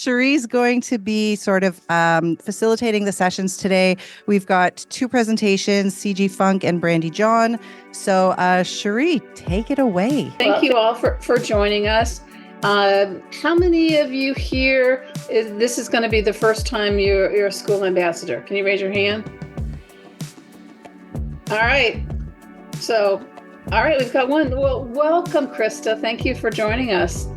Cherie's going to be sort of facilitating the sessions today. We've got two presentations, CG Funk and Brandy John. So Cherie, take it away. Thank you all for joining us. How many of you here, this is going to be the first time you're a school ambassador? Can you raise your hand? All right. We've got one. Well, welcome, Krista. Thank you for joining us.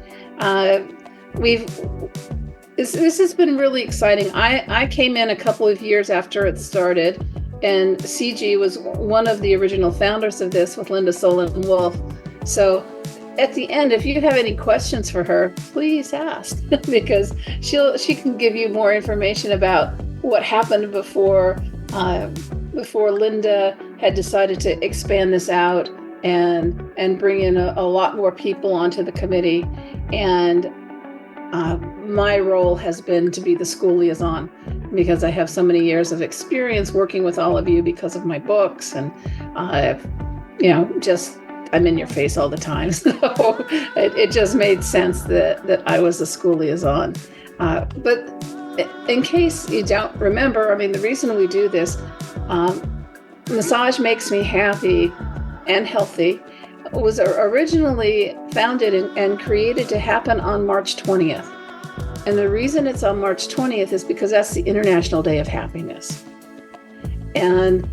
This has been really exciting. I came in a couple of years after it started, and CG was one of the original founders of this with Linda Solon Wolf. So at the end, if you have any questions for her, please ask because she can give you more information about what happened before Linda had decided to expand this out and bring in a lot more people onto the committee. And my role has been to be the school liaison because I have so many years of experience working with all of you because of my books, and I'm in your face all the time. So it just made sense that I was the school liaison. But in case you don't remember, the reason we do this, Massage Makes Me Happy and Healthy was originally founded and created to happen on March 20th. And the reason it's on March 20th is because that's the International Day of Happiness. And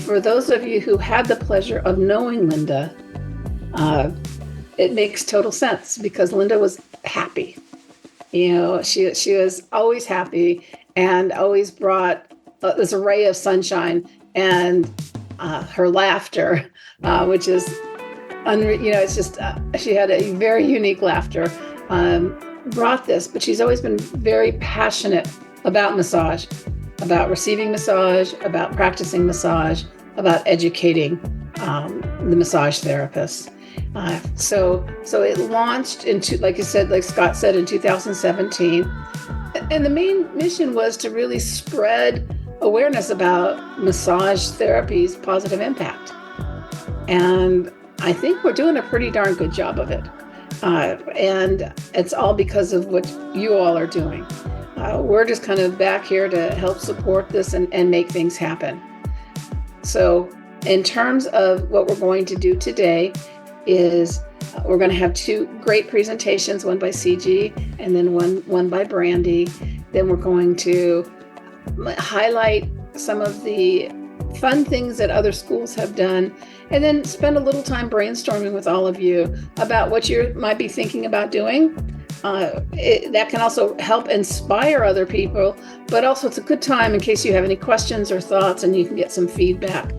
for those of you who had the pleasure of knowing Linda, it makes total sense because Linda was happy. She was always happy and always brought this array of sunshine, and her laughter, which is, it's just, she had a very unique laughter, brought this, but she's always been very passionate about massage, about receiving massage, about practicing massage, about educating the massage therapists. So it launched into, like Scott said, in 2017. And the main mission was to really spread awareness about massage therapy's positive impact. And I think we're doing a pretty darn good job of it. And it's all because of what you all are doing. We're just kind of back here to help support this and make things happen. So in terms of what we're going to do today is we're going to have two great presentations, one by CG and then one by Brandy. Then we're going to highlight some of the fun things that other schools have done, and then spend a little time brainstorming with all of you about what you might be thinking about doing. That can also help inspire other people, but also it's a good time in case you have any questions or thoughts and you can get some feedback.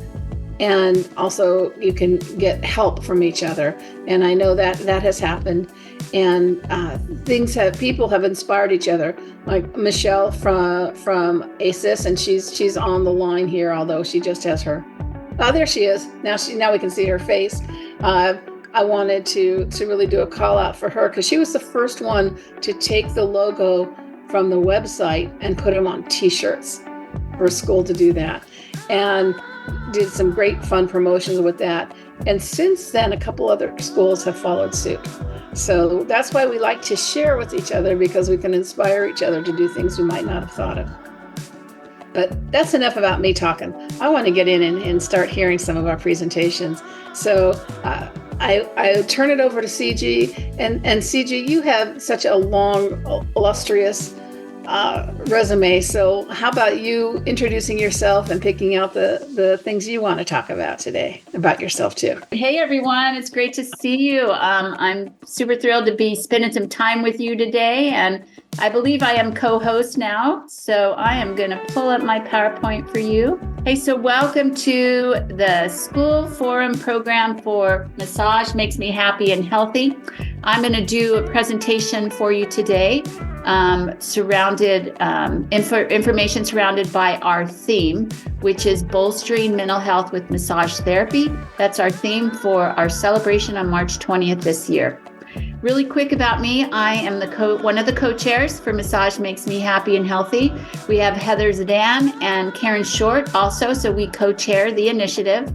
And also you can get help from each other. And I know that has happened. And people have inspired each other. Like Michelle from ACES, and she's on the line here, although she just has her. Oh, there she is. Now we can see her face. I wanted to really do a call out for her because she was the first one to take the logo from the website and put them on T-shirts for school to do that. And did some great fun promotions with that. And since then, a couple other schools have followed suit. So that's why we like to share with each other, because we can inspire each other to do things we might not have thought of. But that's enough about me talking. I want to get in and start hearing some of our presentations. So I turn it over to CG. And CG, you have such a long, illustrious resume. So how about you introducing yourself and picking out the things you want to talk about today about yourself too? Hey everyone, it's great to see you. I'm super thrilled to be spending some time with you today, and I believe I am co-host now. So I am going to pull up my PowerPoint for you. Hey, so welcome to the School Forum Program for Massage Makes Me Happy and Healthy. I'm going to do a presentation for you today, information surrounded by our theme, which is bolstering mental health with massage therapy. That's our theme for our celebration on March 20th this year. Really quick about me, I am one of the co-chairs for Massage Makes Me Happy and Healthy. We have Heather Zidane and Karen Short also, so we co-chair the initiative.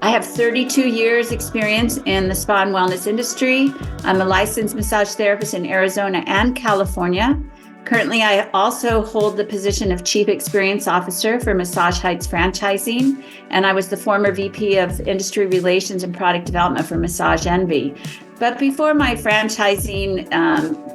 I have 32 years experience in the spa and wellness industry. I'm a licensed massage therapist in Arizona and California. Currently, I also hold the position of Chief Experience Officer for Massage Heights Franchising, and I was the former VP of Industry Relations and Product Development for Massage Envy. But before my franchising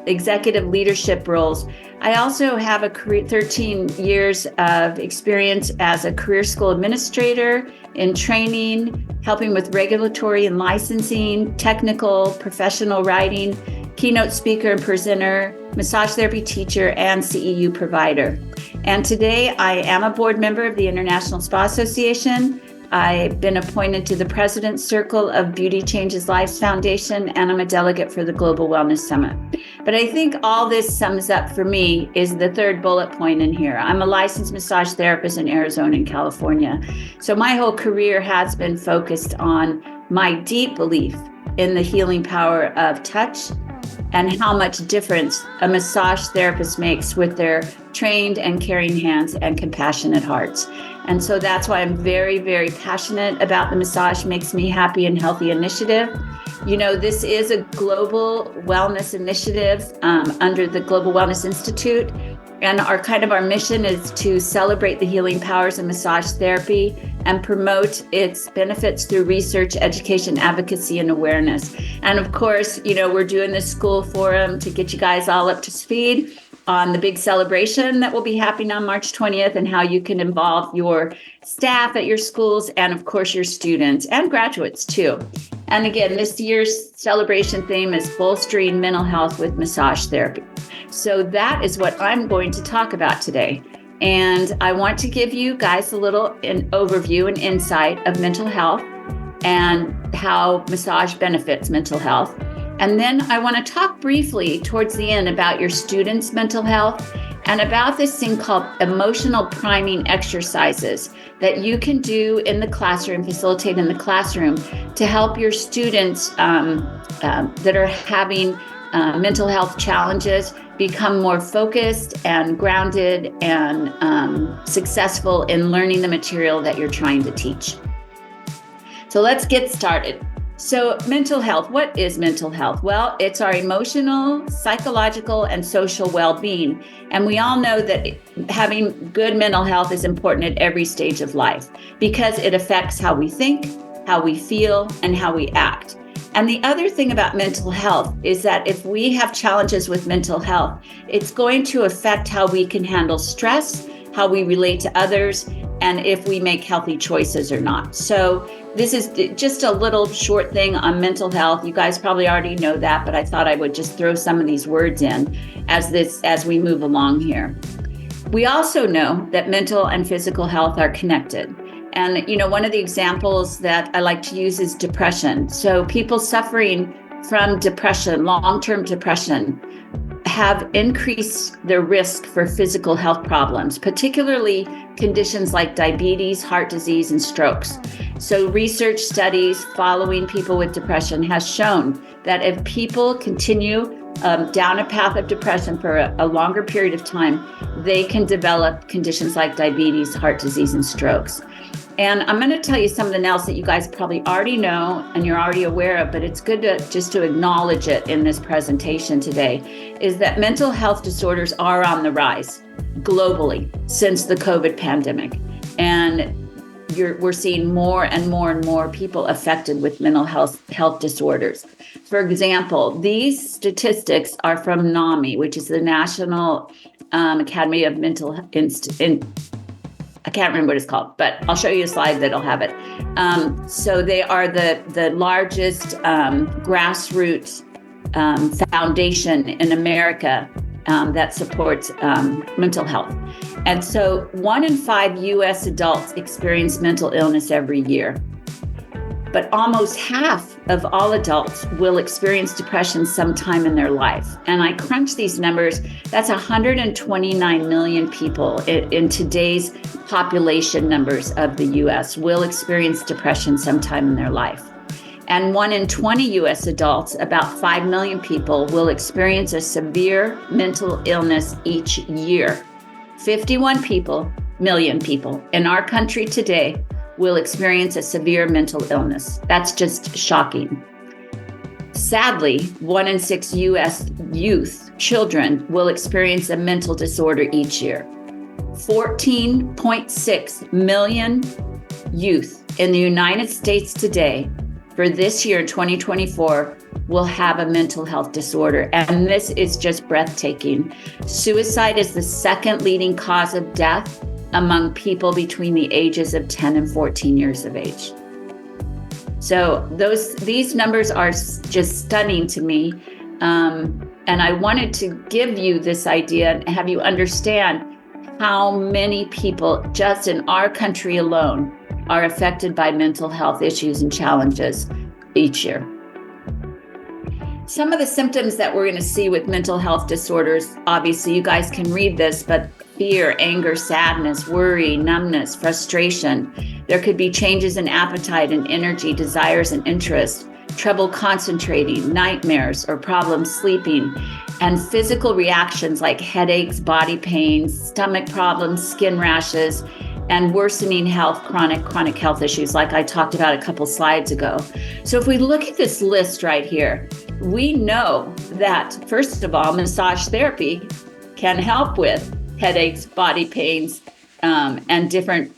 executive leadership roles, I also have a career, 13 years of experience as a career school administrator in training, helping with regulatory and licensing, technical, professional writing, keynote speaker and presenter, massage therapy teacher, and CEU provider. And today I am a board member of the International Spa Association. I've been appointed to the President's Circle of Beauty Changes Lives Foundation, and I'm a delegate for the Global Wellness Summit. But I think all this sums up for me is the third bullet point in here. I'm a licensed massage therapist in Arizona and California. So my whole career has been focused on my deep belief in the healing power of touch and how much difference a massage therapist makes with their trained and caring hands and compassionate hearts. And so that's why I'm very, very passionate about the Massage Makes Me Happy and Healthy initiative. You know, this is a global wellness initiative under the Global Wellness Institute. And our mission is to celebrate the healing powers of massage therapy and promote its benefits through research, education, advocacy, and awareness. And of course, you know, we're doing this school forum to get you guys all up to speed on the big celebration that will be happening on March 20th and how you can involve your staff at your schools and of course your students and graduates too. And again, this year's celebration theme is bolstering mental health with massage therapy. So that is what I'm going to talk about today. And I want to give you guys an overview and insight of mental health and how massage benefits mental health. And then I want to talk briefly towards the end about your students' mental health and about this thing called emotional priming exercises that you can do in the classroom, facilitate in the classroom to help your students that are having mental health challenges become more focused and grounded and successful in learning the material that you're trying to teach. So let's get started. So mental health, what is mental health? Well, it's our emotional, psychological, and social well-being. And we all know that having good mental health is important at every stage of life because it affects how we think, how we feel, and how we act. And the other thing about mental health is that if we have challenges with mental health, it's going to affect how we can handle stress, how we relate to others, and if we make healthy choices or not. So this is just a little short thing on mental health. You guys probably already know that, but I thought I would just throw some of these words in as we move along here. We also know that mental and physical health are connected. And, you know, one of the examples that I like to use is depression. So people suffering from depression, long-term depression, have increased their risk for physical health problems, particularly conditions like diabetes, heart disease, and strokes. So research studies following people with depression has shown that if people continue down a path of depression for a longer period of time, they can develop conditions like diabetes, heart disease, and strokes. And I'm going to tell you something else that you guys probably already know and you're already aware of, but it's good to acknowledge it in this presentation today, is that mental health disorders are on the rise globally since the COVID pandemic. And we're seeing more and more and more people affected with mental health disorders. For example, these statistics are from NAMI, which is the National Academy of Mental I can't remember what it's called, but I'll show you a slide that'll have it. So they are the largest grassroots foundation in America that supports mental health. And so 1 in 5 U.S. adults experience mental illness every year. But almost half of all adults will experience depression sometime in their life. And I crunch these numbers, that's 129 million people in today's population numbers of the US will experience depression sometime in their life. And 1 in 20 US adults, about 5 million people, will experience a severe mental illness each year. 51 million people in our country today will experience a severe mental illness. That's just shocking. Sadly, 1 in 6 U.S. children will experience a mental disorder each year. 14.6 million youth in the United States today for this year, 2024, will have a mental health disorder. And this is just breathtaking. Suicide is the second leading cause of death among people between the ages of 10 and 14 years of age. So these numbers are just stunning to me. And I wanted to give you this idea and have you understand how many people just in our country alone are affected by mental health issues and challenges each year. Some of the symptoms that we're going to see with mental health disorders, obviously you guys can read this, but fear, anger, sadness, worry, numbness, frustration. There could be changes in appetite and energy, desires and interests, trouble concentrating, nightmares or problems sleeping, and physical reactions like headaches, body pains, stomach problems, skin rashes, and worsening health, chronic health issues like I talked about a couple slides ago. So if we look at this list right here, we know that, first of all, massage therapy can help with headaches, body pains, and different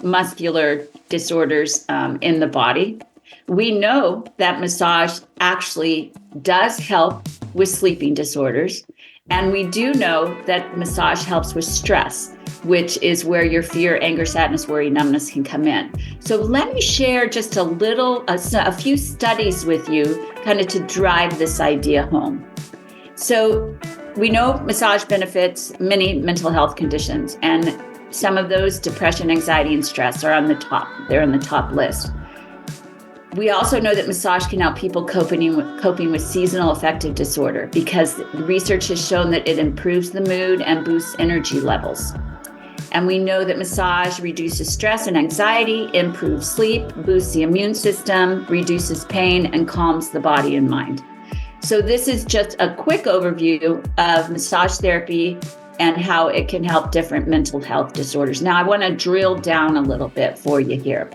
muscular disorders in the body. We know that massage actually does help with sleeping disorders. And we do know that massage helps with stress, which is where your fear, anger, sadness, worry, numbness can come in. So let me share just a few studies with you kind of to drive this idea home. So we know massage benefits many mental health conditions, and some of those, depression, anxiety, and stress, are on the top. They're on the top list. We also know that massage can help people coping with seasonal affective disorder because research has shown that it improves the mood and boosts energy levels. And we know that massage reduces stress and anxiety, improves sleep, boosts the immune system, reduces pain, and calms the body and mind. So this is just a quick overview of massage therapy and how it can help different mental health disorders. Now, I want to drill down a little bit for you here.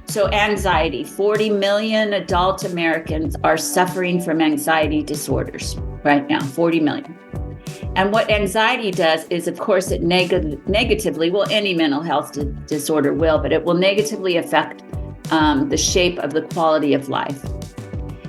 So anxiety, 40 million adult Americans are suffering from anxiety disorders right now, 40 million. And what anxiety does is, of course, it negatively, well, any mental health disorder will, but it will negatively affect the shape of the quality of life.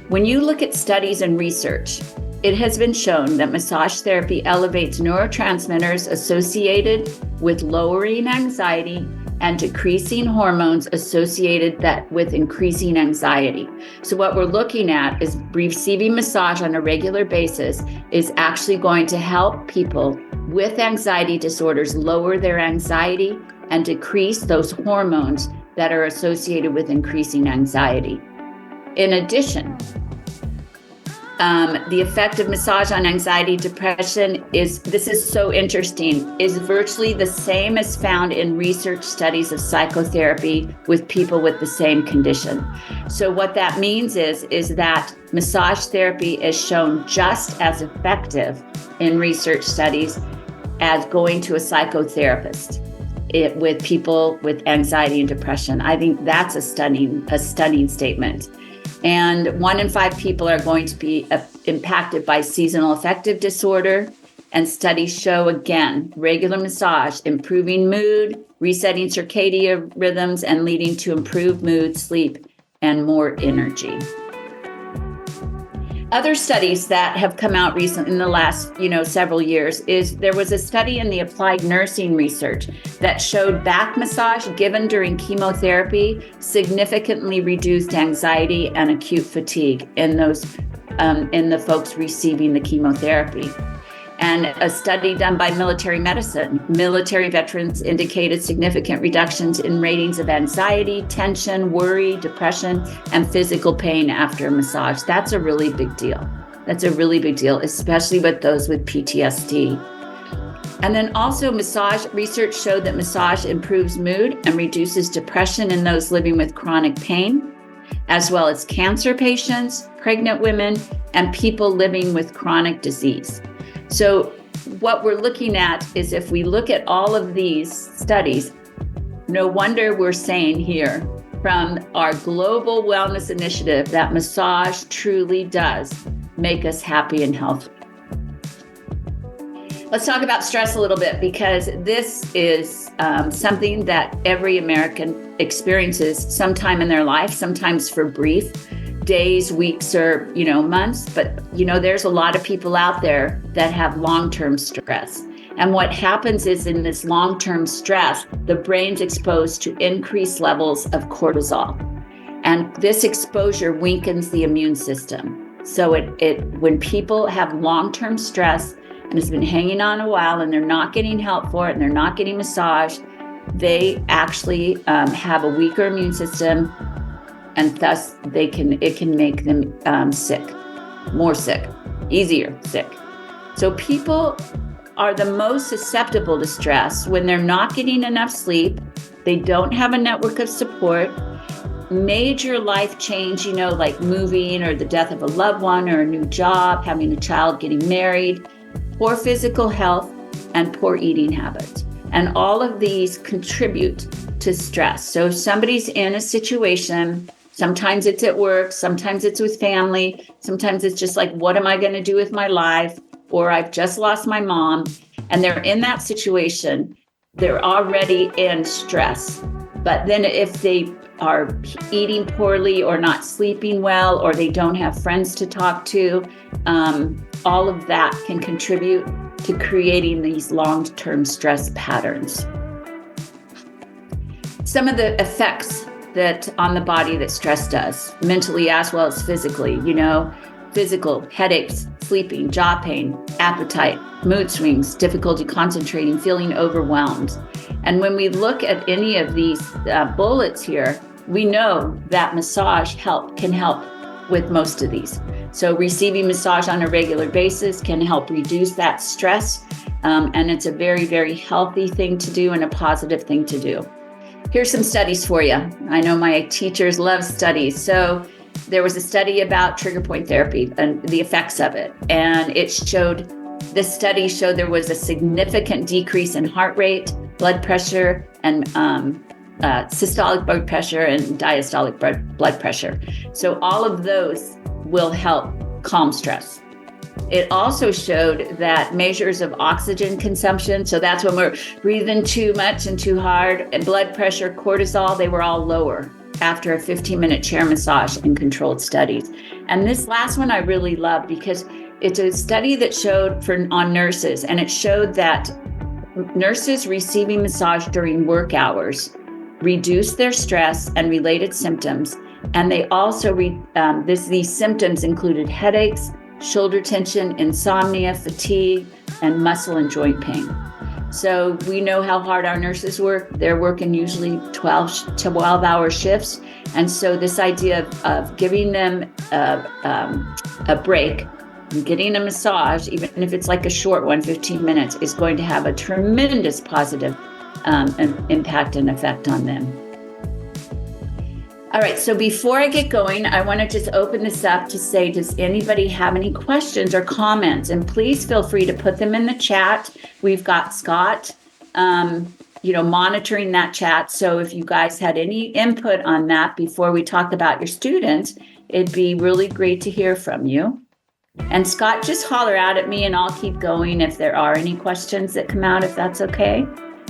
When you look at studies and research, it has been shown that massage therapy elevates neurotransmitters associated with lowering anxiety and decreasing hormones associated with increasing anxiety. So what we're looking at is receiving massage on a regular basis is actually going to help people with anxiety disorders lower their anxiety and decrease those hormones that are associated with increasing anxiety. In addition, the effect of massage on anxiety, depression is so interesting, is virtually the same as found in research studies of psychotherapy with people with the same condition. So what that means is that massage therapy is shown just as effective in research studies as going to a psychotherapist with people with anxiety and depression. I think that's a stunning statement. And 1 in 5 people are going to be impacted by seasonal affective disorder. And studies show, again, regular massage improving mood, resetting circadian rhythms, and leading to improved mood, sleep, and more energy. Other studies that have come out recently in the last, several years is there was a study in the applied nursing research that showed back massage given during chemotherapy significantly reduced anxiety and acute fatigue in the folks receiving the chemotherapy. And a study done by military medicine, military veterans indicated significant reductions in ratings of anxiety, tension, worry, depression, and physical pain after a massage. That's a really big deal. That's a really big deal, especially with those with PTSD. And then also massage research showed that massage improves mood and reduces depression in those living with chronic pain, as well as cancer patients, pregnant women, and people living with chronic disease. So what we're looking at is if we look at all of these studies, No wonder we're saying here from our global wellness initiative that massage truly does make us happy and healthy. Let's talk about stress a little bit, because this is something that every American experiences sometime in their life, sometimes for brief days, weeks, or, months. But, there's a lot of people out there that have long-term stress. And what happens is in this long-term stress, the brain's exposed to increased levels of cortisol. And this exposure weakens the immune system. So when people have long-term stress and it's been hanging on a while and they're not getting help for it and they're not getting massage, they actually have a weaker immune system, and thus it can make them sick, more sick, easier sick. So people are the most susceptible to stress when they're not getting enough sleep, they don't have a network of support, major life change, like moving or the death of a loved one or a new job, having a child, getting married, poor physical health, and poor eating habits. And all of these contribute to stress. So if somebody's in a situation, sometimes it's at work, sometimes it's with family, sometimes it's just like, what am I going to do with my life? Or I've just lost my mom, and they're in that situation, they're already in stress. But then if they are eating poorly or not sleeping well, or they don't have friends to talk to, all of that can contribute to creating these long-term stress patterns. Some of the effects that on the body that stress does, mentally as well as physically, physical, headaches, sleeping, jaw pain, appetite, mood swings, difficulty concentrating, feeling overwhelmed. And when we look at any of these bullets here, we know that massage can help with most of these. So receiving massage on a regular basis can help reduce that stress. And it's a very, very healthy thing to do and a positive thing to do. Here's some studies for you. I know my teachers love studies. So there was a study about trigger point therapy and the effects of it. And this study showed there was a significant decrease in heart rate, blood pressure, and systolic blood pressure and diastolic blood pressure. So all of those will help calm stress. It also showed that measures of oxygen consumption, so that's when we're breathing too much and too hard, and blood pressure, cortisol, they were all lower after a 15-minute chair massage in controlled studies. And this last one I really love because it's a study that showed on nurses, and it showed that nurses receiving massage during work hours reduced their stress and related symptoms. And they also, these symptoms included headaches, shoulder tension, insomnia, fatigue, and muscle and joint pain. So we know how hard our nurses work. They're working usually 12-hour shifts. And so this idea of giving them a break and getting a massage, even if it's like a short one, 15 minutes, is going to have a tremendous positive impact and effect on them. All right, so before I get going, I want to just open this up to say, does anybody have any questions or comments? And please feel free to put them in the chat. We've got Scott, monitoring that chat. So if you guys had any input on that before we talk about your students, it'd be really great to hear from you. And Scott, just holler out at me and I'll keep going if there are any questions that come out, if that's okay.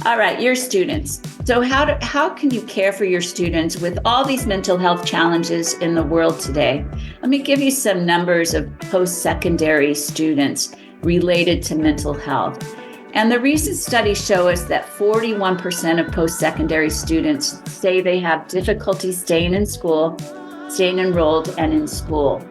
All right, your students. So how can you care for your students with all these mental health challenges in the world today? Let me give you some numbers of post-secondary students related to mental health. And the recent studies show us that 41% of post-secondary students say they have difficulty staying in school, staying enrolled and in school.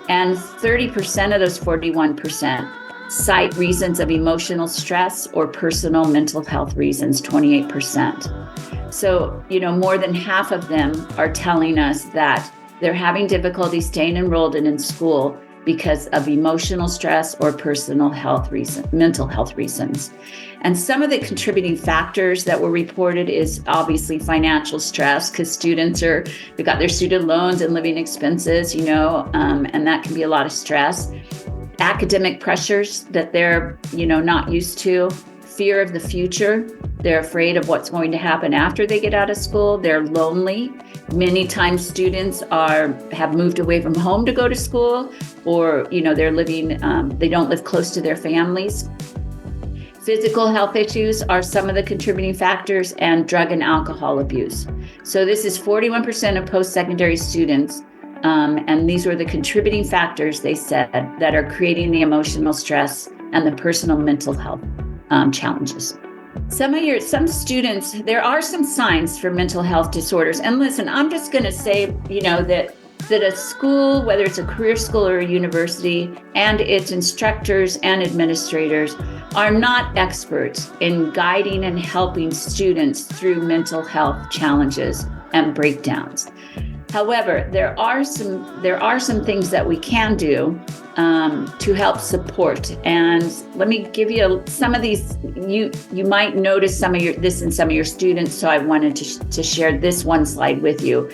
And 30% of those 41% cite reasons of emotional stress or personal mental health reasons, 28%. So, more than half of them are telling us that they're having difficulty staying enrolled and in school because of emotional stress or personal health reasons, mental health reasons. And some of the contributing factors that were reported is obviously financial stress, because students they've got their student loans and living expenses, and that can be a lot of stress. Academic pressures that they're, not used to, fear of the future, They're afraid of what's going to happen after they get out of school. They're lonely. Many times students have moved away from home to go to school, or, they're living, they don't live close to their families. Physical health issues are some of the contributing factors, and drug and alcohol abuse. So this is 41% of post-secondary students. And these were the contributing factors, they said, that are creating the emotional stress and the personal mental health challenges. Some students, there are some signs for mental health disorders. And listen, I'm just going to say, that a school, whether it's a career school or a university, and its instructors and administrators are not experts in guiding and helping students through mental health challenges and breakdowns. However, there are some things that we can do to help support. And let me give you some of these. You might notice this in some of your students, so I wanted to share this one slide with you.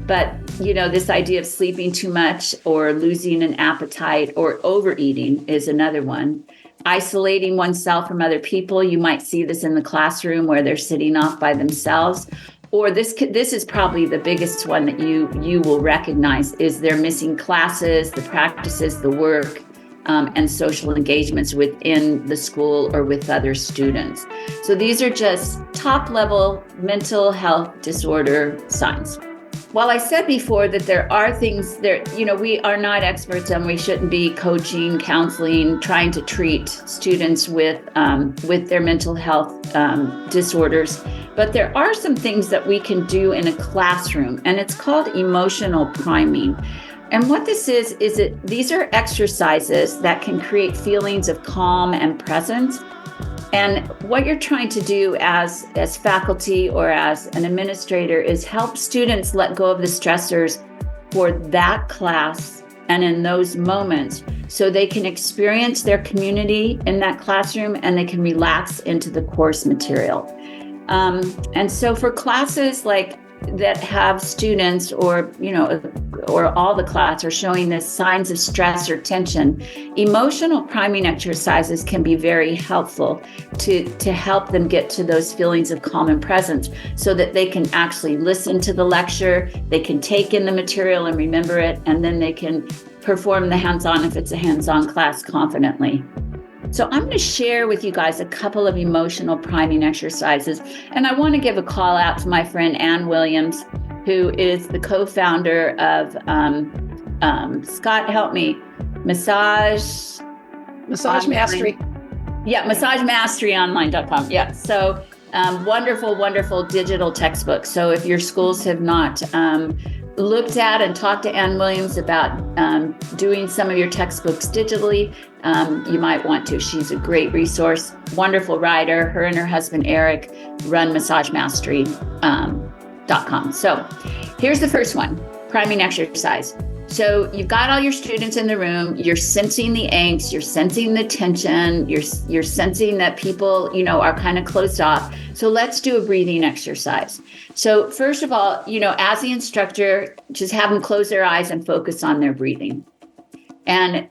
But this idea of sleeping too much or losing an appetite or overeating is another one. Isolating oneself from other people. You might see this in the classroom where they're sitting off by themselves. Or this is probably the biggest one that you will recognize, is they're missing classes, the practices, the work, and social engagements within the school or with other students. So these are just top-level mental health disorder signs. While I said before that there are things there, we are not experts and we shouldn't be coaching, counseling, trying to treat students with their mental health disorders. But there are some things that we can do in a classroom, and it's called emotional priming. And what this is that these are exercises that can create feelings of calm and presence. And what you're trying to do as faculty or as an administrator is help students let go of the stressors for that class and in those moments, so they can experience their community in that classroom and they can relax into the course material. And so for classes like that have students or all the class are showing the signs of stress or tension, emotional priming exercises can be very helpful to help them get to those feelings of calm and presence, so that they can actually listen to the lecture, they can take in the material and remember it, and then they can perform the hands-on, if it's a hands-on class, confidently. So I'm going to share with you guys a couple of emotional priming exercises. And I want to give a call out to my friend Ann Williams, who is the co-founder of, Scott, help me, Massage Mastery. Yeah, MassageMasteryOnline.com. Yeah, so wonderful digital textbook. So if your schools have not looked at and talked to Ann Williams about doing some of your textbooks digitally, you might want to. She's a great resource, wonderful writer. Her and her husband, Eric, run MassageMastery.com. So here's the first one, priming exercise. So you've got all your students in the room, you're sensing the angst, you're sensing the tension, you're sensing that people, are kind of closed off. So let's do a breathing exercise. So first of all, as the instructor, just have them close their eyes and focus on their breathing. And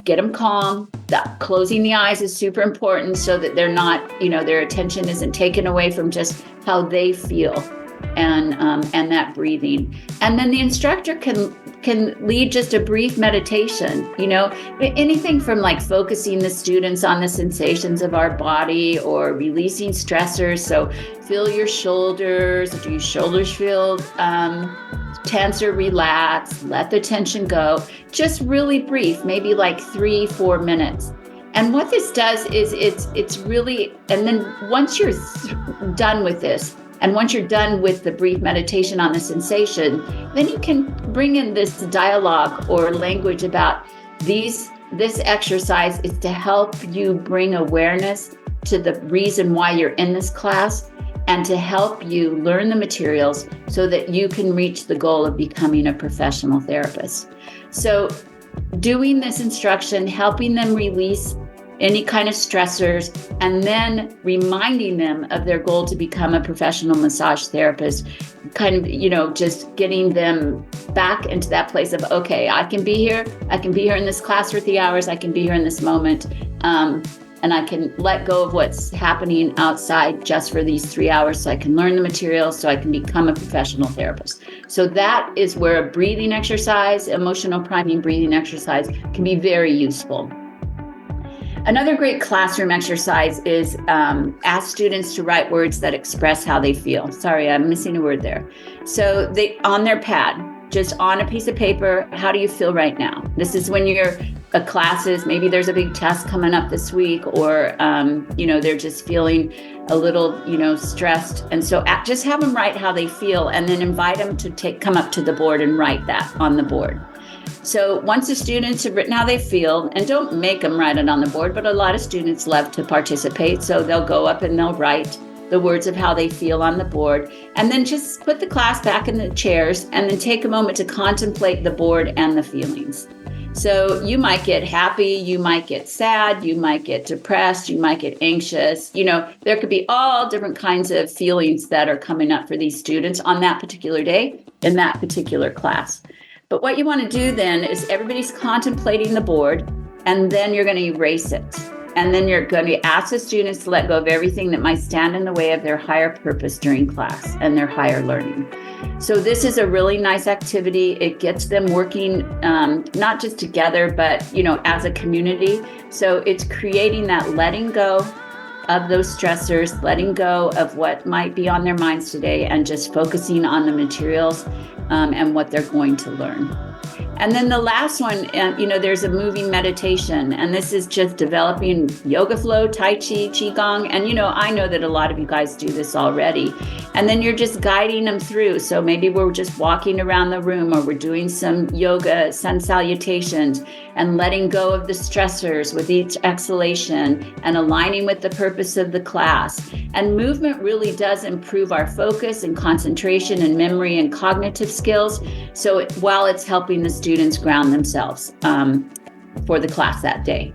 get them calm. Closing the eyes is super important so that they're not, their attention isn't taken away from just how they feel and that breathing. And then the instructor can lead just a brief meditation, anything from like focusing the students on the sensations of our body or releasing stressors. So feel your shoulders. Do your shoulders feel tense or relaxed? Let the tension go. Just really brief, maybe like 3-4 minutes. And what this does is it's really, and then once you're done with this, and once you're done with the brief meditation on the sensation, then you can bring in this dialogue or language about this exercise is to help you bring awareness to the reason why you're in this class and to help you learn the materials so that you can reach the goal of becoming a professional therapist. So doing this instruction, helping them release any kind of stressors, and then reminding them of their goal to become a professional massage therapist, kind of, just getting them back into that place of, okay, I can be here in this class for 3 hours, I can be here in this moment. and I can let go of what's happening outside just for these 3 hours so I can learn the material, so I can become a professional therapist. So that is where a breathing exercise, emotional priming breathing exercise, can be very useful. Another great classroom exercise is ask students to write words that express how they feel. Sorry, I'm missing a word there. So they, on their pad, just on a piece of paper, how do you feel right now? This is when you're classes, maybe there's a big test coming up this week, or they're just feeling a little stressed, and so just have them write how they feel, and then invite them to come up to the board and write that on the board. So once the students have written how they feel, and don't make them write it on the board, but a lot of students love to participate, so they'll go up and they'll write the words of how they feel on the board, and then just put the class back in the chairs, and then take a moment to contemplate the board and the feelings. So you might get happy, you might get sad, you might get depressed, you might get anxious. There could be all different kinds of feelings that are coming up for these students on that particular day in that particular class. But what you want to do then is everybody's contemplating the board, and then you're going to erase it. And then you're going to ask the students to let go of everything that might stand in the way of their higher purpose during class and their higher learning. So this is a really nice activity. It gets them working not just together, but as a community. So it's creating that letting go of those stressors, letting go of what might be on their minds today, and just focusing on the materials and what they're going to learn. And then the last one, there's a moving meditation, and this is just developing yoga flow, Tai Chi, Qigong. And, I know that a lot of you guys do this already. And then you're just guiding them through. So maybe we're just walking around the room, or we're doing some yoga, sun salutations, and letting go of the stressors with each exhalation and aligning with the purpose of the class. And movement really does improve our focus and concentration and memory and cognitive skills. So while it's helping the students ground themselves for the class that day.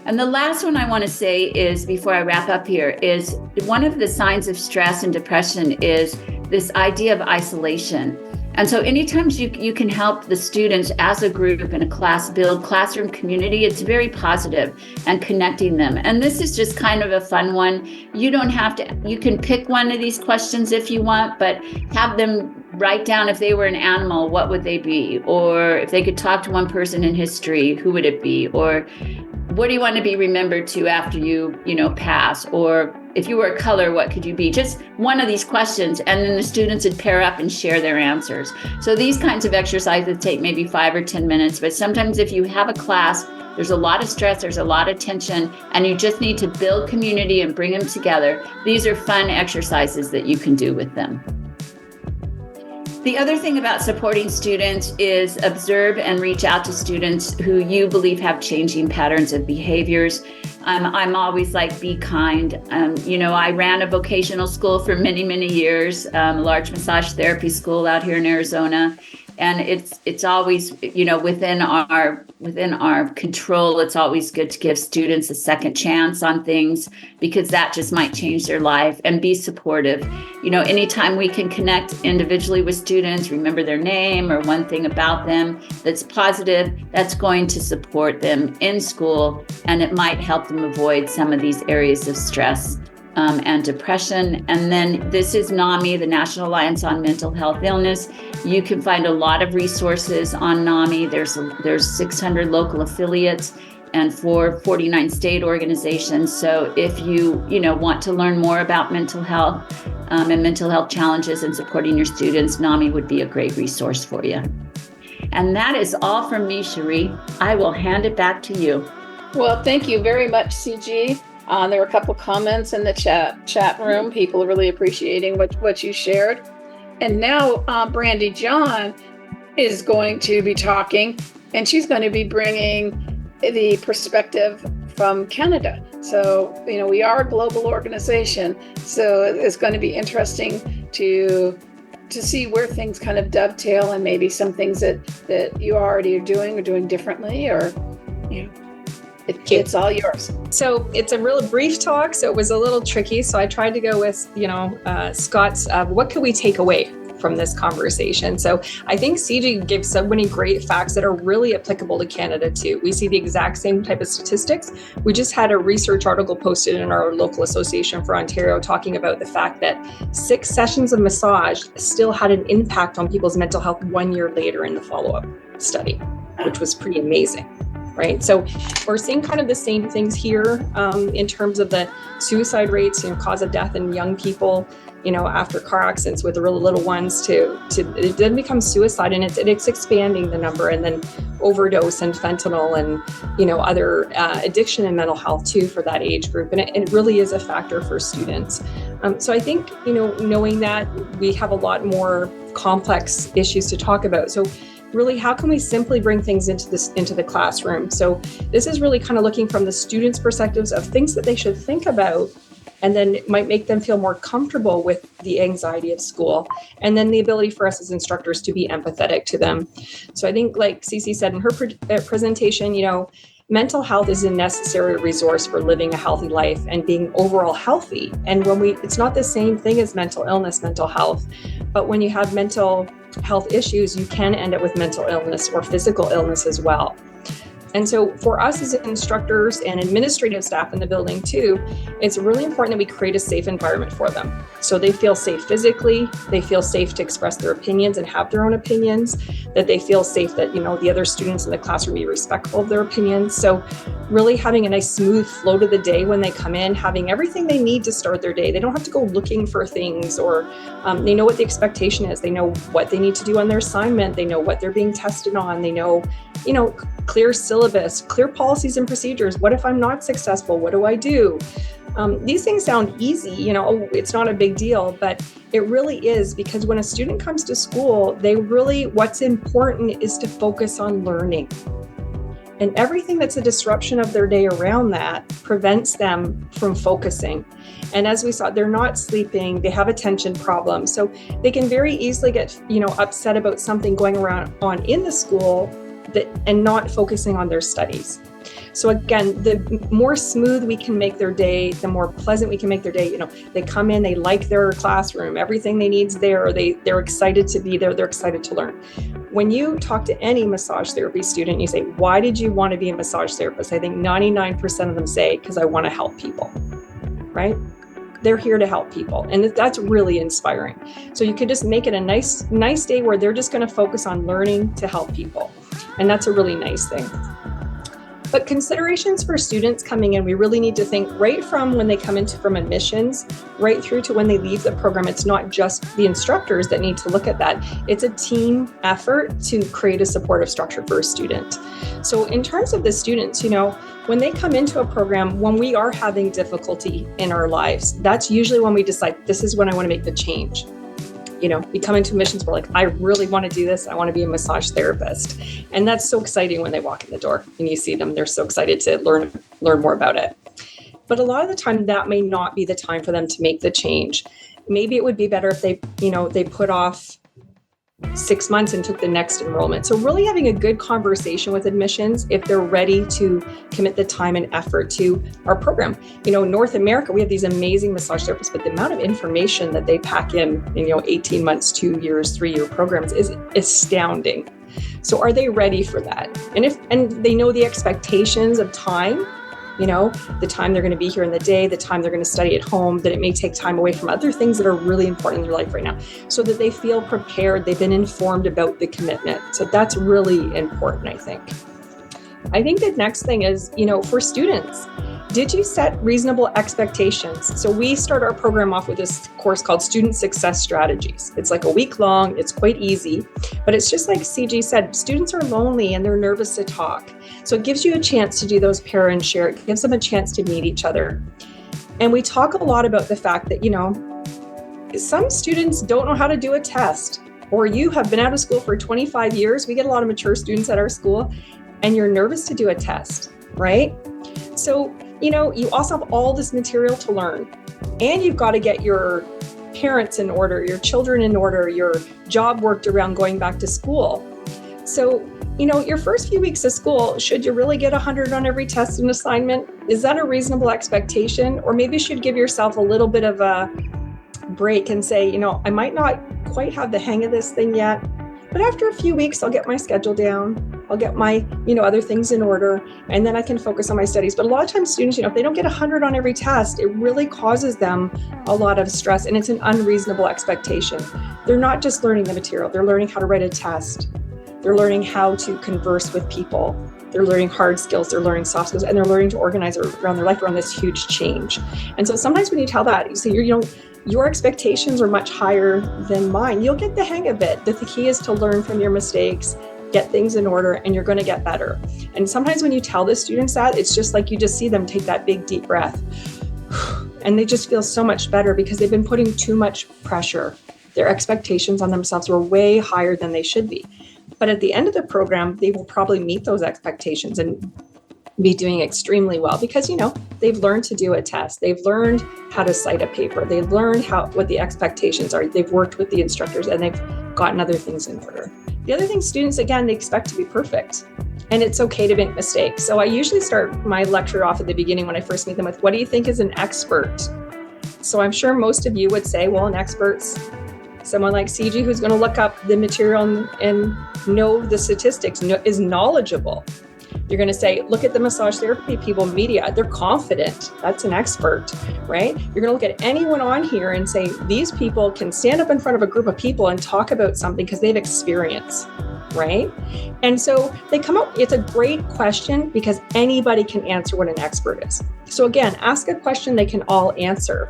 And the last one I want to say is, before I wrap up here, is one of the signs of stress and depression is this idea of isolation. And so anytime you can help the students as a group in a class build classroom community, it's very positive and connecting them. And this is just kind of a fun one. You don't have to, you can pick one of these questions if you want, but have them write down, if they were an animal, what would they be? Or if they could talk to one person in history, who would it be? Or what do you want to be remembered to after you pass? Or if you were a color, what could you be? Just one of these questions, and then the students would pair up and share their answers. So these kinds of exercises take maybe 5 or 10 minutes, but sometimes if you have a class, there's a lot of stress, there's a lot of tension, and you just need to build community and bring them together. These are fun exercises that you can do with them. The other thing about supporting students is observe and reach out to students who you believe have changing patterns of behaviors. I'm always like, be kind. I ran a vocational school for many, many years, a large massage therapy school out here in Arizona. And it's always, within our control, it's always good to give students a second chance on things, because that just might change their life, and be supportive. Anytime we can connect individually with students, remember their name or one thing about them that's positive, that's going to support them in school, and it might help them avoid some of these areas of stress and depression. And then this is NAMI, the National Alliance on Mental Health Illness. You can find a lot of resources on NAMI. There's 600 local affiliates and 49 state organizations. So if you want to learn more about mental health and mental health challenges and supporting your students, NAMI would be a great resource for you. And that is all from me, Cherie. I will hand it back to you. Well, thank you very much, CG. There were a couple comments in the chat room. People are really appreciating what you shared. And now Brandy John is going to be talking, and she's going to be bringing the perspective from Canada. So, we are a global organization, so it's going to be interesting to see where things kind of dovetail, and maybe some things that you already are doing differently, or, it's all yours. So it's a real brief talk, so it was a little tricky. So I tried to go with, Scott's, what can we take away from this conversation. So I think CG gives so many great facts that are really applicable to Canada too. We see the exact same type of statistics. We just had a research article posted in our local association for Ontario talking about the fact that 6 sessions of massage still had an impact on people's mental health 1 year later in the follow-up study, which was pretty amazing. Right. So we're seeing kind of the same things here in terms of the suicide rates, cause of death in young people, after car accidents with the really little ones to it then becomes suicide, and it's expanding the number, and then overdose and fentanyl and, other addiction and mental health too for that age group. And it really is a factor for students. So I think, knowing that we have a lot more complex issues to talk about. So really, how can we simply bring things into the classroom? So this is really kind of looking from the students' perspectives of things that they should think about, and then it might make them feel more comfortable with the anxiety of school. And then the ability for us as instructors to be empathetic to them. So I think, like Cece said in her presentation, mental health is a necessary resource for living a healthy life and being overall healthy. And it's not the same thing as mental illness, mental health, but when you have mental health issues, you can end up with mental illness or physical illness as well. And so for us as instructors and administrative staff in the building too, it's really important that we create a safe environment for them. So they feel safe physically, they feel safe to express their opinions and have their own opinions, that they feel safe that, the other students in the classroom be respectful of their opinions. So really having a nice smooth flow to the day when they come in, having everything they need to start their day. They don't have to go looking for things, or they know what the expectation is. They know what they need to do on their assignment. They know what they're being tested on. They know, clear syllabus, clear policies and procedures. What if I'm not successful? What do I do? These things sound easy, it's not a big deal, but it really is, because when a student comes to school, what's important is to focus on learning. And everything that's a disruption of their day around that prevents them from focusing. And as we saw, they're not sleeping, they have attention problems. So they can very easily get, upset about something going on in the school and not focusing on their studies. So again, the more smooth we can make their day, the more pleasant we can make their day. They come in, they like their classroom, everything they need's there, they're excited to be there, they're excited to learn. When you talk to any massage therapy student, you say, why did you want to be a massage therapist? I think 99% of them say, because I want to help people, right? They're here to help people. And that's really inspiring. So you could just make it a nice day where they're just going to focus on learning to help people. And that's a really nice thing. But considerations for students coming in, we really need to think right from when they come into from admissions, right through to when they leave the program. It's not just the instructors that need to look at that. It's a team effort to create a supportive structure for a student. So in terms of the students, when they come into a program, when we are having difficulty in our lives, that's usually when we decide, this is when I want to make the change. We come into admissions, we're like, I really want to do this. I want to be a massage therapist. And that's so exciting when they walk in the door and you see them, they're so excited to learn more about it. But a lot of the time that may not be the time for them to make the change. Maybe it would be better if they put off 6 months and took the next enrollment. So really having a good conversation with admissions if they're ready to commit the time and effort to our program. North America, we have these amazing massage therapists, but the amount of information that they pack in 18 months, 2 years, 3-year programs is astounding. So are they ready for that? And they know the expectations of time, the time they're going to be here in the day, the time they're going to study at home, that it may take time away from other things that are really important in their life right now, so that they feel prepared, they've been informed about the commitment. So that's really important, I think. I think the next thing is, for students, did you set reasonable expectations? So we start our program off with this course called Student Success Strategies. It's like a week long, it's quite easy, but it's just like CG said, students are lonely and they're nervous to talk. So it gives you a chance to do those pair and share. It gives them a chance to meet each other. And we talk a lot about the fact that, some students don't know how to do a test, or you have been out of school for 25 years. We get a lot of mature students at our school, and you're nervous to do a test, right? So, you also have all this material to learn, and you've got to get your parents in order, your children in order, your job worked around going back to school. So, your first few weeks of school, should you really get 100 on every test and assignment? Is that a reasonable expectation? Or maybe you should give yourself a little bit of a break and say, I might not quite have the hang of this thing yet. But after a few weeks, I'll get my schedule down. I'll get my, other things in order, and then I can focus on my studies. But a lot of times students, if they don't get 100 on every test, it really causes them a lot of stress, and it's an unreasonable expectation. They're not just learning the material, they're learning how to write a test. They're learning how to converse with people. They're learning hard skills, they're learning soft skills, and they're learning to organize around their life around this huge change. And so sometimes when you tell that, you say, your expectations are much higher than mine. You'll get the hang of it. The key is to learn from your mistakes, get things in order, and you're going to get better. And sometimes when you tell the students that, it's just like you just see them take that big, deep breath. And they just feel so much better because they've been putting too much pressure. Their expectations on themselves were way higher than they should be. But at the end of the program, they will probably meet those expectations and be doing extremely well because, they've learned to do a test. They've learned how to cite a paper. They've learned what the expectations are. They've worked with the instructors and they've gotten other things in order. The other thing, students, again, they expect to be perfect, and it's okay to make mistakes. So I usually start my lecture off at the beginning when I first meet them with, what do you think is an expert? So I'm sure most of you would say, well, an expert's someone like CG who's going to look up the material and know the statistics, is knowledgeable. You're going to say, look at the massage therapy people, media, they're confident. That's an expert, right? You're going to look at anyone on here and say, these people can stand up in front of a group of people and talk about something because they have experience, right? And so they come up, it's a great question because anybody can answer what an expert is. So again, ask a question they can all answer.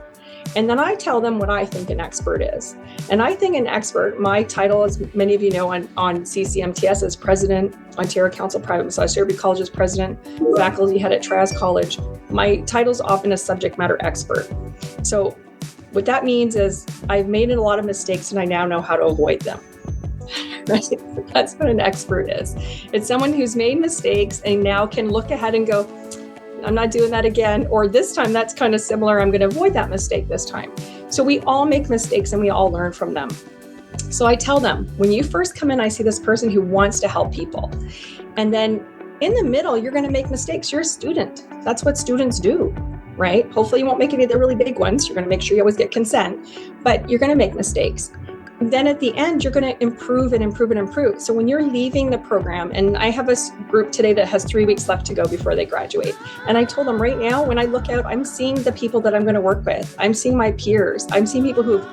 And then I tell them what I think an expert is. And I think an expert, my title, as many of you know, on CCMTS as President, Ontario Council of Private Massage Therapy College's President, faculty head at Traz College. My title's often a subject matter expert. So what that means is I've made a lot of mistakes and I now know how to avoid them. Right? That's what an expert is. It's someone who's made mistakes and now can look ahead and go, I'm not doing that again. Or this time that's kind of similar. I'm going to avoid that mistake this time. So we all make mistakes and we all learn from them. So I tell them, when you first come in, I see this person who wants to help people. And then in the middle, you're going to make mistakes. You're a student. That's what students do, right? Hopefully you won't make any of the really big ones. You're going to make sure you always get consent, but you're going to make mistakes. Then at the end, you're going to improve and improve and improve. So when you're leaving the program, and I have a group today that has 3 weeks left to go before they graduate. And I told them right now, when I look out, I'm seeing the people that I'm going to work with. I'm seeing my peers. I'm seeing people who've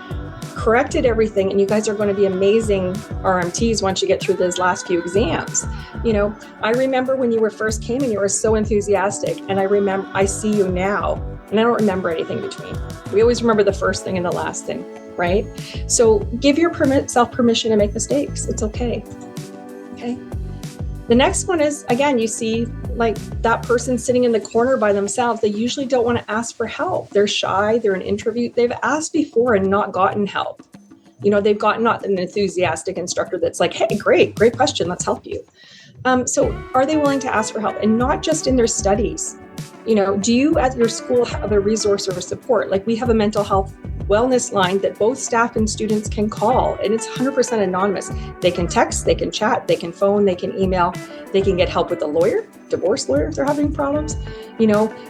corrected everything. And you guys are going to be amazing RMTs once you get through those last few exams. I remember when you first came and you were so enthusiastic. And I see you now, and I don't remember anything between. We always remember the first thing and the last thing. Right? So give yourself permission to make mistakes. It's okay. Okay. The next one is, again, you see like that person sitting in the corner by themselves. They usually don't want to ask for help. They're shy. They're an introvert. They've asked before and not gotten help. They've gotten not an enthusiastic instructor that's like, hey, great question. Let's help you. So are they willing to ask for help? And not just in their studies. Do you at your school have a resource or a support? Like we have a mental health wellness line that both staff and students can call, and it's 100% anonymous. They can text, they can chat, they can phone, they can email, they can get help with a lawyer, divorce lawyer if they're having problems,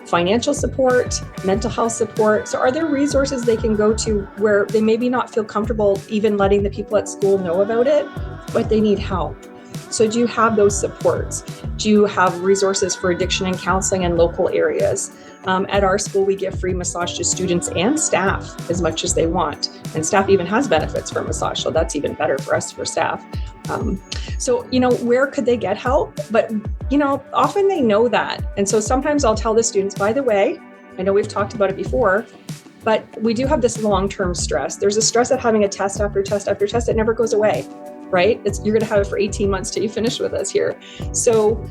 financial support, mental health support. So are there resources they can go to where they maybe not feel comfortable even letting the people at school know about it, but they need help? So do you have those supports? Do you have resources for addiction and counseling in local areas? At our school, we give free massage to students and staff as much as they want. And staff even has benefits for massage, so that's even better for us for staff. So where could they get help? But, often they know that. And so sometimes I'll tell the students, by the way, I know we've talked about it before, but we do have this long-term stress. There's a stress of having a test after test after test that never goes away. Right? You're going to have it for 18 months till you finish with us here. So,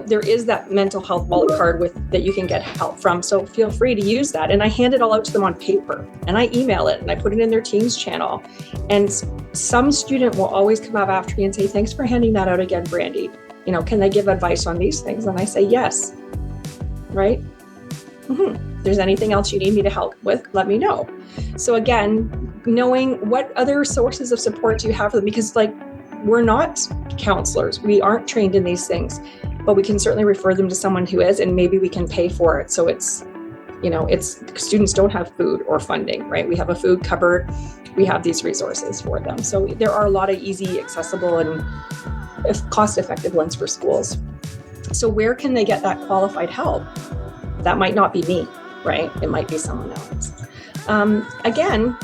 there is that mental health wallet card that you can get help from. So feel free to use that. And I hand it all out to them on paper and I email it and I put it in their Teams channel. And some student will always come up after me and say, thanks for handing that out again, Brandy. Can they give advice on these things? And I say, yes. Right? If there's anything else you need me to help with, let me know. So again, knowing what other sources of support do you have for them, because we're not counselors. We aren't trained in these things, but we can certainly refer them to someone who is, and maybe we can pay for it. So it's it's students don't have food or funding, right? We have a food cupboard, we have these resources for them. So there are a lot of easy, accessible, and cost-effective ones for schools. So where can they get that qualified help? That might not be me, right? It might be someone else. Again,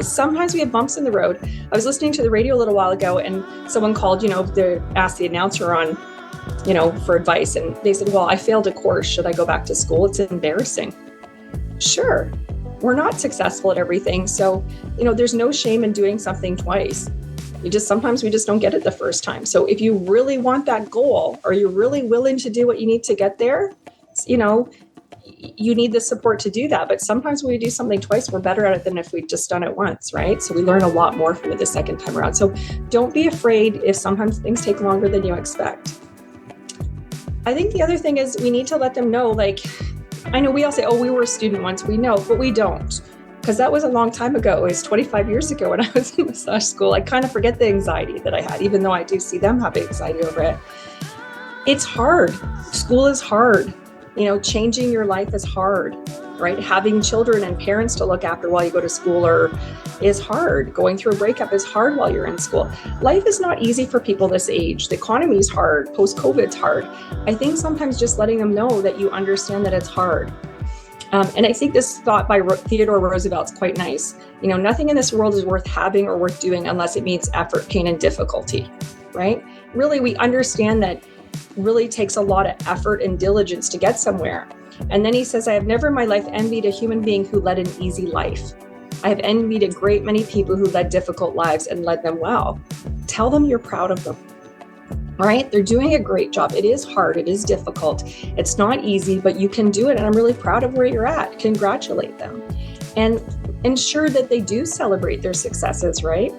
sometimes we have bumps in the road. I was listening to the radio a little while ago, and someone called, they asked the announcer on, for advice, and they said, well, I failed a course. Should I go back to school? It's embarrassing. Sure. We're not successful at everything. So, there's no shame in doing something twice. Sometimes we just don't get it the first time. So if you really want that goal, or you're really willing to do what you need to get there, you need the support to do that. But sometimes when we do something twice, we're better at it than if we'd just done it once, right? So we learn a lot more from it the second time around. So don't be afraid if sometimes things take longer than you expect. I think the other thing is we need to let them know, I know we all say, oh, we were a student once. We know, but we don't. Because that was a long time ago. It was 25 years ago when I was in massage school. I kind of forget the anxiety that I had, even though I do see them have anxiety over it. It's hard. School is hard. Changing your life is hard, right? Having children and parents to look after while you go to school is hard. Going through a breakup is hard while you're in school. Life is not easy for people this age. The economy is hard. Post-COVID's hard. I think sometimes just letting them know that you understand that it's hard. And I think this thought by Theodore Roosevelt is quite nice. Nothing in this world is worth having or worth doing unless it means effort, pain, and difficulty, right? Really, we understand that really takes a lot of effort and diligence to get somewhere. And then he says, I have never in my life envied a human being who led an easy life. I have envied a great many people who led difficult lives and led them well. Tell them you're proud of them. All right, they're doing a great job. It is hard. It is difficult. It's not easy, but you can do it. And I'm really proud of where you're at. Congratulate them and ensure that they do celebrate their successes, right?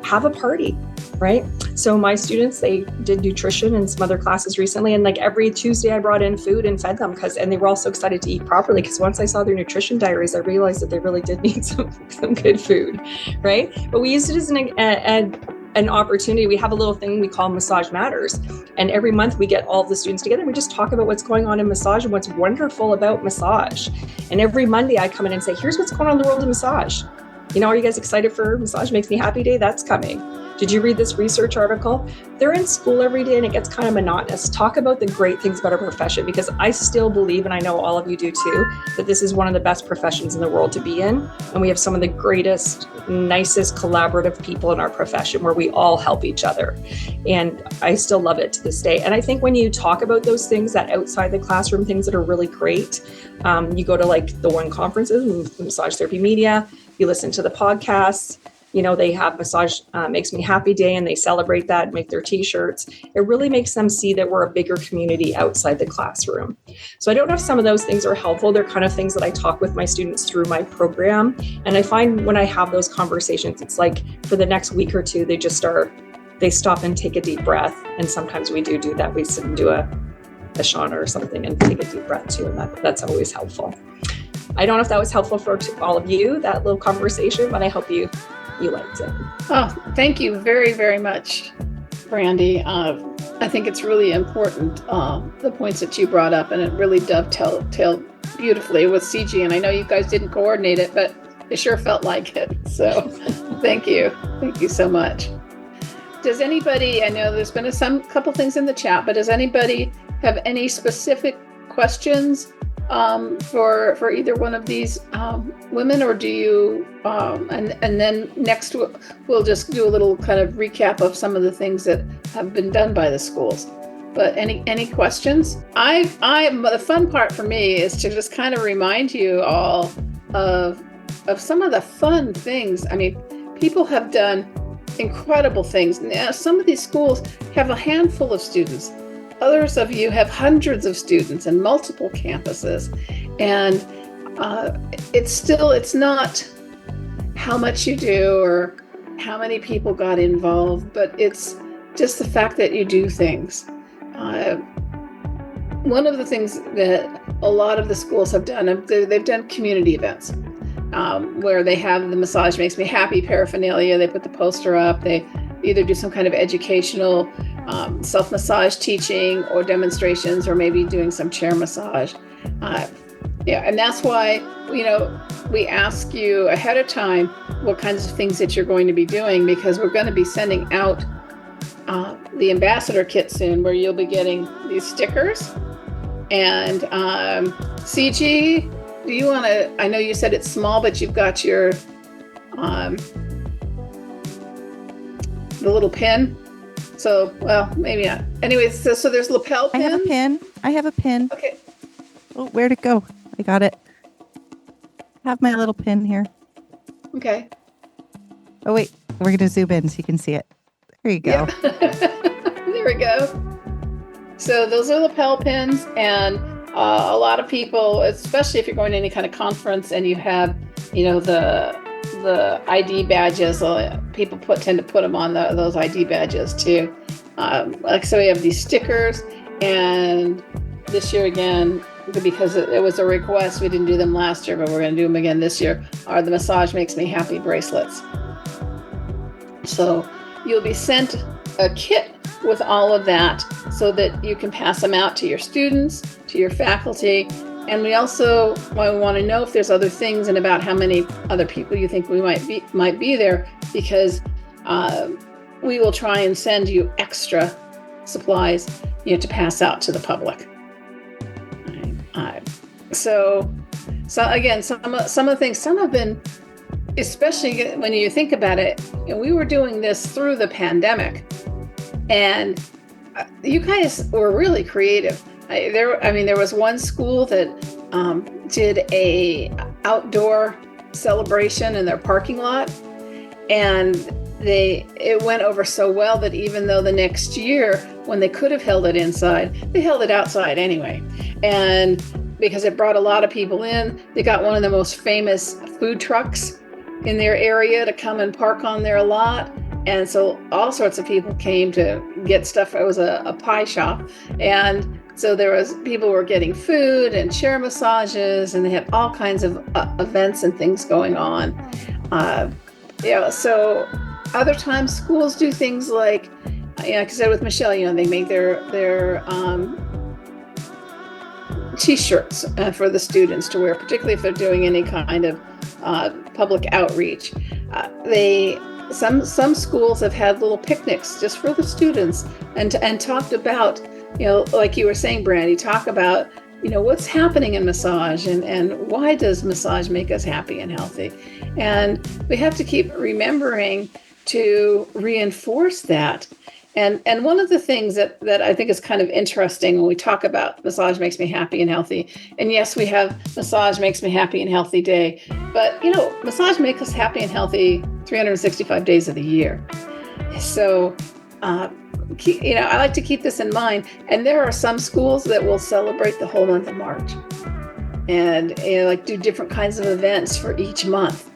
Have a party, right? So my students, they did nutrition and some other classes recently. And every Tuesday I brought in food and fed them and they were all so excited to eat properly. Because once I saw their nutrition diaries, I realized that they really did need some good food, right? But we used it as an opportunity. We have a little thing we call Massage Matters. And every month we get all of the students together and we just talk about what's going on in massage and what's wonderful about massage. And every Monday I come in and say, here's what's going on in the world of massage. Are you guys excited for Massage Makes Me Happy Day? That's coming. Did you read this research article? They're in school every day and it gets kind of monotonous. Talk about the great things about our profession, because I still believe, and I know all of you do too, that this is one of the best professions in the world to be in. And we have some of the greatest, nicest collaborative people in our profession where we all help each other. And I still love it to this day. And I think when you talk about those things, that outside the classroom things that are really great, you go to the one conferences, Massage Therapy Media, you listen to the podcasts, they have Massage Makes Me Happy Day and they celebrate that, make their t-shirts. It really makes them see that we're a bigger community outside the classroom. So I don't know if some of those things are helpful. They're kind of things that I talk with my students through my program. And I find when I have those conversations, it's for the next week or two, they stop and take a deep breath. And sometimes we do that. We sit and do a shauna or something and take a deep breath too. And that's always helpful. I don't know if that was helpful for all of you, that little conversation, but I hope you liked it. Oh, thank you very, very much, Brandy. I think it's really important, the points that you brought up, and it really dovetailed beautifully with CG. And I know you guys didn't coordinate it, but it sure felt like it. So thank you. Thank you so much. Does anybody, I know there's been couple things in the chat, but does anybody have any specific questions for either one of these women, or do you and then next we'll just do a little kind of recap of some of the things that have been done by the schools. But any questions? The fun part for me is to just kind of remind you all of some of the fun things. I mean, people have done incredible things. Now, some of these schools have a handful of students. Others of you have hundreds of students and multiple campuses. And it's not how much you do or how many people got involved, but it's just the fact that you do things. One of the things that a lot of the schools have done, they've done community events where they have the Massage Makes Me Happy paraphernalia. They put the poster up. They either do some kind of educational self-massage teaching or demonstrations, or maybe doing some chair massage. Yeah, and that's why, we ask you ahead of time what kinds of things that you're going to be doing, because we're going to be sending out the ambassador kit soon, where you'll be getting these stickers. And CG, do you want to? I know you said it's small, but you've got your the little pin. So, well, maybe not. Anyway, so there's lapel pins. I have a pin. Okay. Oh, where'd it go? I got it. I have my little pin here. Okay. Oh, wait. We're going to zoom in so you can see it. There you go. There we go. So those are lapel pins, and a lot of people, especially if you're going to any kind of conference and you have, the ID badges, people tend to put them on those ID badges too. So we have these stickers, and this year again, because it was a request, we didn't do them last year, but we're going to do them again this year, are the Massage Makes Me Happy bracelets. So you'll be sent a kit with all of that so that you can pass them out to your students, to your faculty. And we also want to know if there's other things and about how many other people you think we might be there, because we will try and send you extra supplies, to pass out to the public. So again, some of the things, some have been, especially when you think about it, we were doing this through the pandemic, and you guys were really creative. There was one school that did a outdoor celebration in their parking lot, and it went over so well that even though the next year, when they could have held it inside, they held it outside anyway. And because it brought a lot of people in, they got one of the most famous food trucks in their area to come and park on their lot. And so all sorts of people came to get stuff. It was a pie shop. And so people were getting food and chair massages, and they had all kinds of events and things going on. So other times schools do things like, like I said with Michelle, they make their T-shirts for the students to wear, particularly if they're doing any kind of public outreach. Some schools have had little picnics just for the students, and talked about, like you were saying, Brandy, talk about, what's happening in massage, and why does massage make us happy and healthy. And we have to keep remembering to reinforce that. And one of the things that I think is kind of interesting when we talk about Massage Makes Me Happy and Healthy, and yes, we have Massage Makes Me Happy and Healthy Day, but massage makes us happy and healthy 365 days of the year. So, I like to keep this in mind. And there are some schools that will celebrate the whole month of March, and do different kinds of events for each month.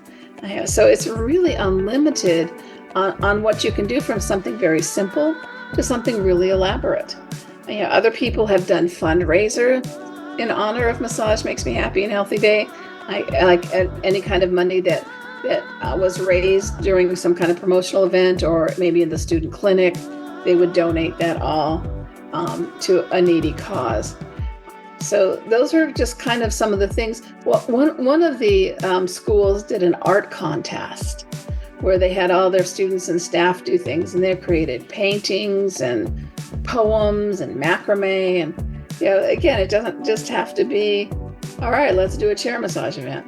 So it's really unlimited on what you can do, from something very simple to something really elaborate. Other people have done fundraiser in honor of Massage Makes Me Happy and Healthy Day. I like any kind of money that was raised during some kind of promotional event, or maybe in the student clinic, they would donate that all to a needy cause. So those are just kind of some of the things. Well, one of the schools did an art contest where they had all their students and staff do things, and they created paintings and poems and macrame. And again, it doesn't just have to be, all right, let's do a chair massage event.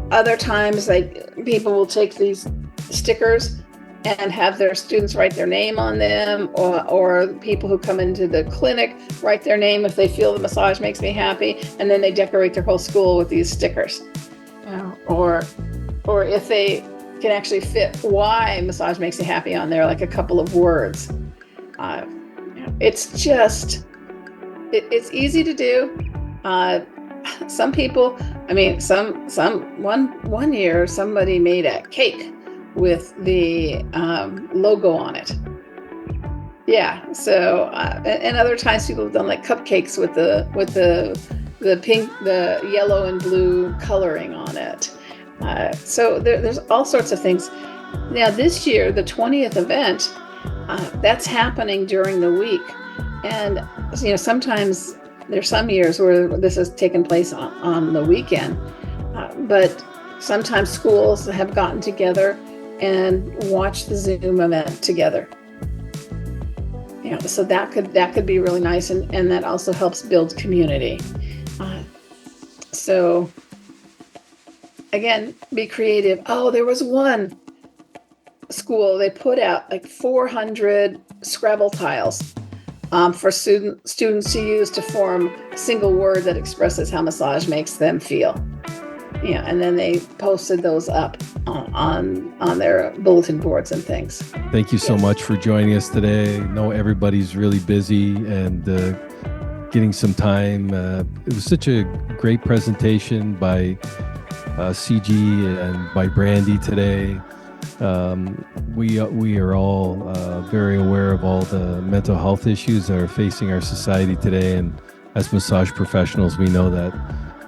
Other times, like, people will take these stickers and have their students write their name on them, or people who come into the clinic write their name if they feel the massage makes me happy, and then they decorate their whole school with these stickers. Or if they can actually fit why massage makes you happy on there, like a couple of words. It's easy to do. Some people, one year somebody made a cake with the logo on it. Yeah. So and other times people have done like cupcakes with the pink, the yellow and blue coloring on it. So there's all sorts of things. Now this year, the 20th event, that's happening during the week, and sometimes There's some years where this has taken place on the weekend, but sometimes schools have gotten together and watched the Zoom event together. So that could be really nice, and that also helps build community. So again, be creative. Oh, there was one school, they put out like 400 Scrabble tiles for students to use to form a single word that expresses how massage makes them feel. And then they posted those up on their bulletin boards and things. Thank you so much for joining us today. I know everybody's really busy and getting some time. It was such a great presentation by CG and by Brandy today. We are all very aware of all the mental health issues that are facing our society today, and as massage professionals, we know that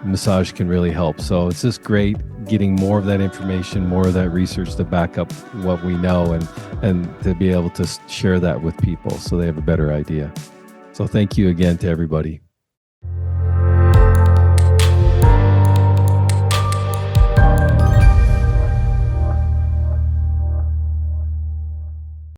massage can really help. So it's just great getting more of that information, more of that research to back up what we know, and to be able to share that with people so they have a better idea. So thank you again to everybody.